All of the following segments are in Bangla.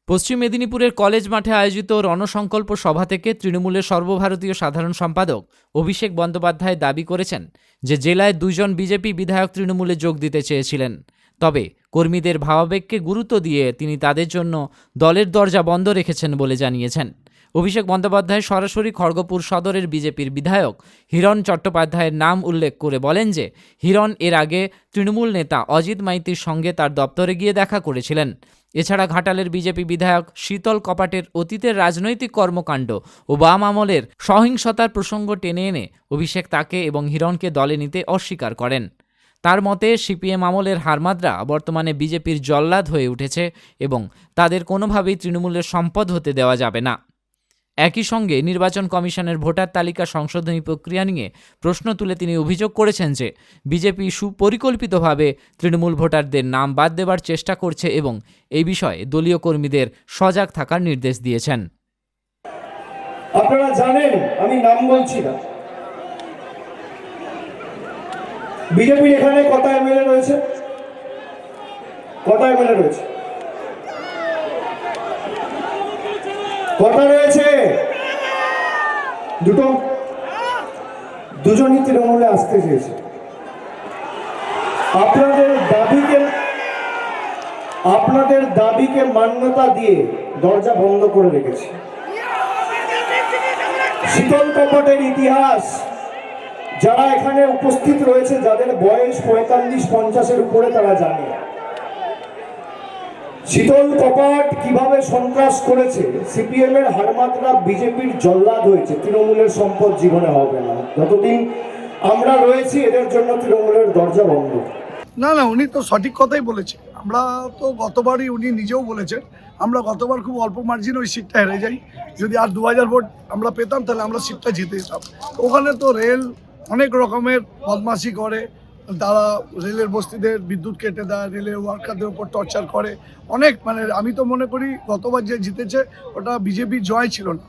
পশ্চিম মেদিনীপুরের কলেজ মাঠে আয়োজিত রণসংকল্প সভা থেকে তৃণমূলের সর্বভারতীয় সাধারণ সম্পাদক অভিষেক বন্দ্যোপাধ্যায় দাবি করেছেন যে জেলায় 2 জন বিজেপি বিধায়ক তৃণমূলে যোগ দিতে চেয়েছিলেন। তবে কর্মীদের ভাবাবেগকে গুরুত্ব দিয়ে তিনি তাদের জন্য দলের দরজা বন্ধ রেখেছেন বলে জানিয়েছেন। অভিষেক বন্দ্যোপাধ্যায় সরাসরি খড়গপুর সদরের বিজেপির বিধায়ক হিরণ চট্টোপাধ্যায়ের নাম উল্লেখ করে বলেন যে হিরণ এর আগে তৃণমূল নেতা অজিত মাইতির সঙ্গে তার দপ্তরে গিয়ে দেখা করেছিলেন। এছাড়া ঘাটালের বিজেপি বিধায়ক শীতল কপাটের অতীতের রাজনৈতিক কর্মকাণ্ড ও বাম আমলের সহিংসতার প্রসঙ্গ টেনে এনে অভিষেক তাকে এবং হিরণকে দলে নিতে অস্বীকার করেন। তার মতে সিপিএম আমলের হারমাদরা বর্তমানে বিজেপির জল্লাদ হয়ে উঠেছে এবং তাদের কোনোভাবেই তৃণমূলের সম্পদ হতে দেওয়া যাবে না। একই সঙ্গে নির্বাচন কমিশনের ভোটার তালিকা সংশোধনী প্রক্রিয়া নিয়ে প্রশ্ন তুলে তিনি অভিযোগ করেছেন যে বিজেপি সুপরিকল্পিতভাবে তৃণমূল ভোটারদের নাম বাদ দেবার চেষ্টা করছে এবং এই বিষয়ে দলীয় কর্মীদের সজাগ থাকার নির্দেশ দিয়েছেন। আপনারা জানেন, আমি নাম বলছি না, বিজেপির এখানে কটা এমএলএ রয়েছে? কটা এমএলএ রয়েছে? কটা রয়েছে? দুটো। দুজনই তৃণমূলে আসতে চেয়েছে। আপনাদের দাবিকে মান্যতা দিয়ে দরজা বন্ধ করে রেখেছে। শীতল কপটের ইতিহাস যারা এখানে উপস্থিত রয়েছে, যাদের বয়স 45-50-এর উপরে, তারা জানে শীতল কপাট কিভাবে সন্ত্রাস করেছে। সিপিএম এর হারমাতরা বিজেপির জল্লাদ হয়েছে। তৃণমূলের সম্পদ জীবনে হবে না। যতদিন আমরা রয়েছি এদের জন্য তৃণমূলের দরজা বন্ধ। না, উনি তো সঠিক কথাই বলেছে। আমরা তো গতবারই উনি নিজেও বলেছেন, আমরা গতবার খুব অল্প মার্জিন ওই সিটটা হেরে যাই। যদি আর 2000 ভোট আমরা পেতাম তাহলে আমরা সিটটা জিতে যেতাম। ওখানে তো রেল অনেক রকমের বদমাশি করে, তারা রেলের বস্তিদের বিদ্যুৎ কেটে দেয়, রেলের ওয়ার্কারদের উপর টর্চার করে অনেক। আমি তো মনে করি গতবার যে জিতেছে ওটা বিজেপির জয় ছিল না।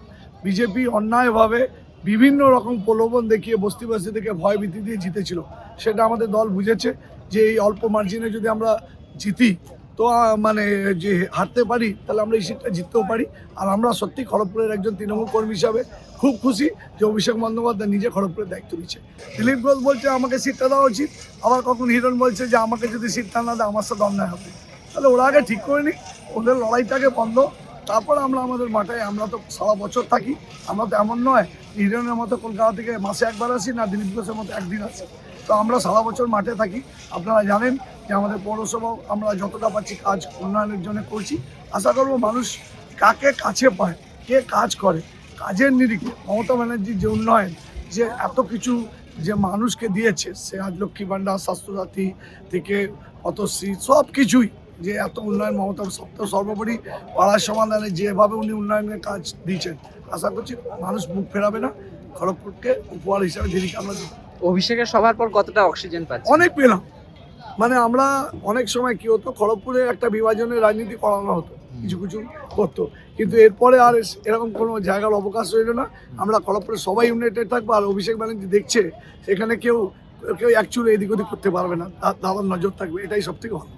বিজেপি অন্যায়ভাবে বিভিন্ন রকম প্রলোভন দেখিয়ে বস্তি থেকে ভয় ভীতি দিয়ে জিতেছিল। সেটা আমাদের দল বুঝেছে যে এই অল্প মার্জিনে যদি আমরা জিতি তো যে হারতে পারি তাহলে আমরা এই সিটটা জিততেও পারি। আর আমরা সত্যি খড়গপুরের একজন তৃণমূল কর্মী হিসাবে খুব খুশি যে অভিষেক বন্দ্যোপাধ্যায় নিজে খড়গপুরের দায়িত্ব নিচ্ছে। দিলীপ ঘোষ বলছে আমাকে সিটটা দেওয়া উচিত, আবার কখন হিরণ বলছে যে আমাকে যদি সিটটা না দেয় আমার সাথে অন্যায় হবে। তাহলে ওরা আগে ঠিক করে নিই, ওদের লড়াইটাকে বন্ধ, তারপর আমরা আমাদের মাঠে। আমরা তো সারা বছর থাকি, আমরা তো এমন নয় হিরণের মতো কলকাতা থেকে মাসে একবার আসি, না দিলীপ ঘোষের মতো একদিন আসি। তো আমরা সারা বছর মাঠে থাকি। আপনারা জানেন যে আমাদের পৌরসভাও আমরা যতটা পাচ্ছি কাজ উন্নয়নের জন্য করছি। আশা করব মানুষ কাকে কাছে পায়, কে কাজ করে, কাজের নিরিখে মমতা ব্যানার্জির যে উন্নয়ন, যে এত কিছু যে মানুষকে দিয়েছে, সে আজ লক্ষ্মী ভাণ্ডার, স্বাস্থ্যসাথী থেকে পথশ্রী সব কিছুই, যে এত উন্নয়ন মমতা সর্বোপরি পাড়ার সমাধানে যেভাবে উনি উন্নয়নের কাজ দিয়েছেন, আশা করছি মানুষ মুখ ফেরাবে না। খড়গপুরকে উপহার হিসাবে দিদিকে আমরা দিই। অভিষেকের সভার পর কতটা অক্সিজেন পাচ্ছে? অনেক পেলাম। আমরা অনেক সময় কি হতো, খড়গপুরে একটা বিভাজনের রাজনীতি করানো হতো, কিছু করতো, কিন্তু এরপরে আর এরকম কোনো জায়গার অবকাশ রইল না। আমরা খড়গপুরে সবাই ইউনাইটেড থাকবো। আর অভিষেক ব্যানার্জি দেখছে সেখানে কেউ অ্যাকচুয়ালি এদিক ওদিক করতে পারবে না, দাদার নজর থাকবে, এটাই সব থেকে ভালো।